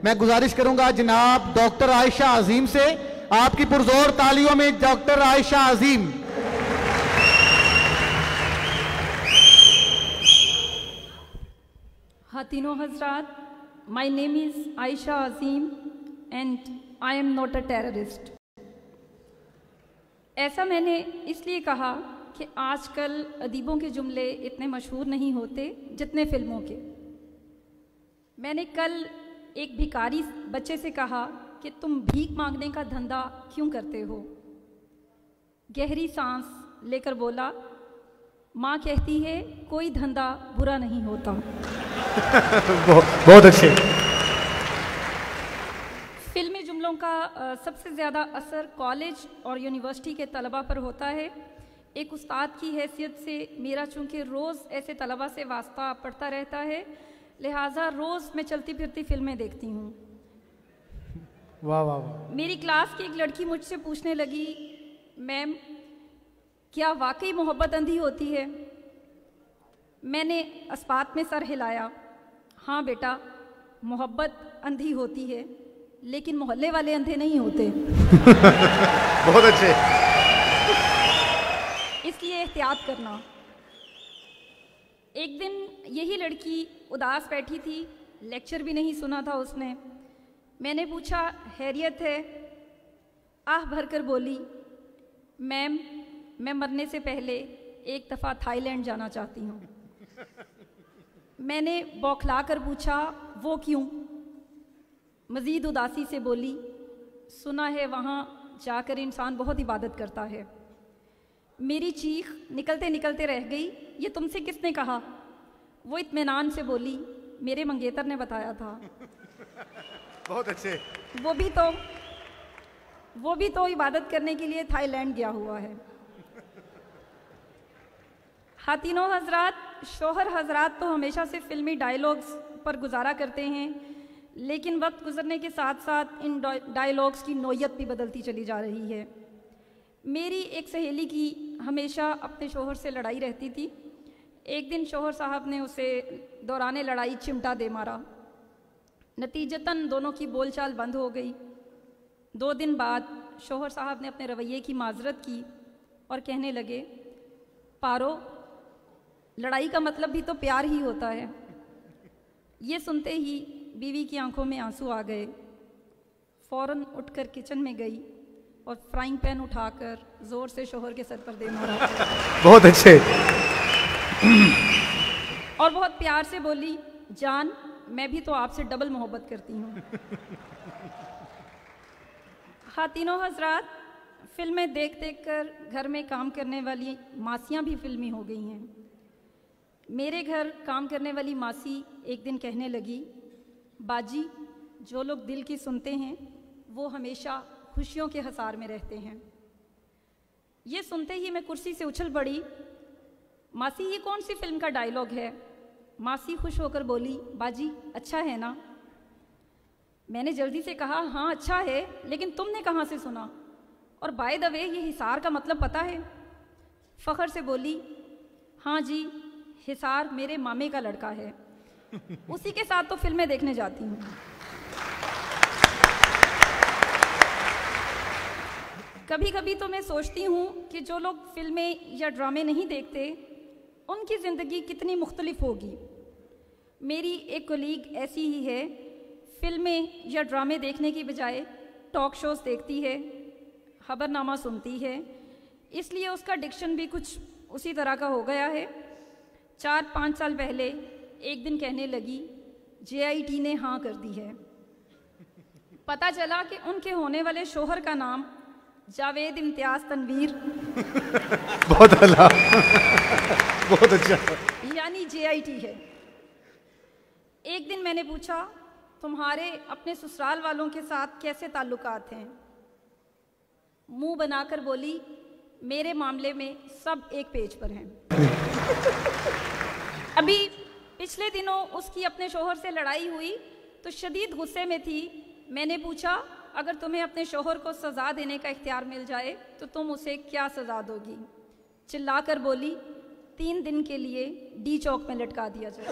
मैं गुजारिश करूंगा जनाब डॉक्टर आयशा अजीम से, आपकी पुरजोर तालियों में डॉक्टर आयशा अजीम। तीनों हजरात, my name is Ayesha Azeem and I am not a terrorist. ऐसा मैंने इसलिए कहा कि आजकल अदीबों के जुमले इतने मशहूर नहीं होते जितने फिल्मों के। मैंने कल एक भिखारी बच्चे से कहा कि तुम भीख मांगने का धंधा क्यों करते हो? गहरी सांस लेकर बोला, माँ कहती है कोई धंधा बुरा नहीं होता। बहुत अच्छे। फिल्मी जुमलों का सबसे ज़्यादा असर कॉलेज और यूनिवर्सिटी के तलबा पर होता है। एक उस्ताद की हैसियत से मेरा चूँकि रोज़ ऐसे तलबा से वास्ता पड़ता रहता है, लिहाजा रोज़ मैं चलती फिरती फिल्में देखती हूँ। वाह वाह वाह। मेरी क्लास की एक लड़की मुझसे पूछने लगी, मैम क्या वाकई मोहब्बत अंधी होती है? मैंने अस्पात में सर हिलाया, हाँ बेटा मोहब्बत अंधी होती है लेकिन मोहल्ले वाले अंधे नहीं होते। बहुत अच्छे। इसलिए एहतियात करना। एक दिन यही लड़की उदास बैठी थी, लेक्चर भी नहीं सुना था उसने। मैंने पूछा खैरियत है? आह भरकर बोली, मैम मैं मरने से पहले एक दफ़ा थाईलैंड जाना चाहती हूँ। मैंने बौखला कर पूछा वो क्यों? मज़ीद उदासी से बोली, सुना है वहाँ जाकर इंसान बहुत इबादत करता है। मेरी चीख निकलते निकलते रह गई, ये तुमसे किसने कहा? वो इत्मीनान से बोली, मेरे मंगेतर ने बताया था। बहुत अच्छे। वो भी तो इबादत करने के लिए थाईलैंड गया हुआ है। तीनों हजरात, शोहर हजरात तो हमेशा से फिल्मी डायलॉग्स पर गुजारा करते हैं, लेकिन वक्त गुजरने के साथ साथ इन डायलॉग्स की नोयत भी बदलती चली जा रही है। मेरी एक सहेली की हमेशा अपने शोहर से लड़ाई रहती थी। एक दिन शोहर साहब ने उसे दौराने लड़ाई चिमटा दे मारा। नतीजतन दोनों की बोलचाल बंद हो गई। 2 दिन बाद शोहर साहब ने अपने रवैये की माजरत की और कहने लगे, पारो लड़ाई का मतलब भी तो प्यार ही होता है। ये सुनते ही बीवी की आंखों में आंसू आ गए। फ़ौरन उठकर किचन में गई और फ्राइंग पैन उठाकर ज़ोर से शोहर के सर पर दे मारा। बहुत अच्छे। और बहुत प्यार से बोली, जान मैं भी तो आपसे डबल मोहब्बत करती हूँ। तीनों हजरात, फिल्में देख देख कर घर में काम करने वाली मासियाँ भी फिल्मी हो गई हैं। मेरे घर काम करने वाली मासी एक दिन कहने लगी, बाजी जो लोग दिल की सुनते हैं वो हमेशा खुशियों के हसार में रहते हैं। ये सुनते ही मैं कुर्सी से उछल पड़ी, मासी ये कौन सी फिल्म का डायलॉग है? मासी खुश होकर बोली, बाजी अच्छा है ना? मैंने जल्दी से कहा, हाँ अच्छा है, लेकिन तुमने कहाँ से सुना? और बाय द वे ये हिसार का मतलब पता है? फ़ख्र से बोली, हाँ जी हिसार मेरे मामे का लड़का है, उसी के साथ तो फिल्में देखने जाती हूँ। कभी कभी तो मैं सोचती हूँ कि जो लोग फिल्में या ड्रामे नहीं देखते उनकी ज़िंदगी कितनी मुख्तलिफ होगी। मेरी एक कोलीग ऐसी ही है, फिल्में या ड्रामे देखने की बजाय टॉक शोज़ देखती है, खबरनामा सुनती है, इसलिए उसका डिक्शन भी कुछ उसी तरह का हो गया है। 4-5 साल पहले एक दिन कहने लगी, JIT ने हाँ कर दी है। पता चला कि उनके होने वाले शोहर का नाम जावेद इम्तियाज़ तनवीर बहुत अला बहुत अच्छा, यानी JIT है। एक दिन मैंने पूछा, तुम्हारे अपने ससुराल वालों के साथ कैसे ताल्लुकात हैं? मुंह बनाकर बोली, मेरे मामले में सब एक पेज पर हैं। अभी पिछले दिनों उसकी अपने शोहर से लड़ाई हुई तो शदीद गुस्से में थी। मैंने पूछा, अगर तुम्हें अपने शोहर को सज़ा देने का इख्तियार मिल जाए तो तुम उसे क्या सज़ा दोगी? चिल्लाकर बोली, 3 दिन के लिए D चौक में लटका दिया जाए।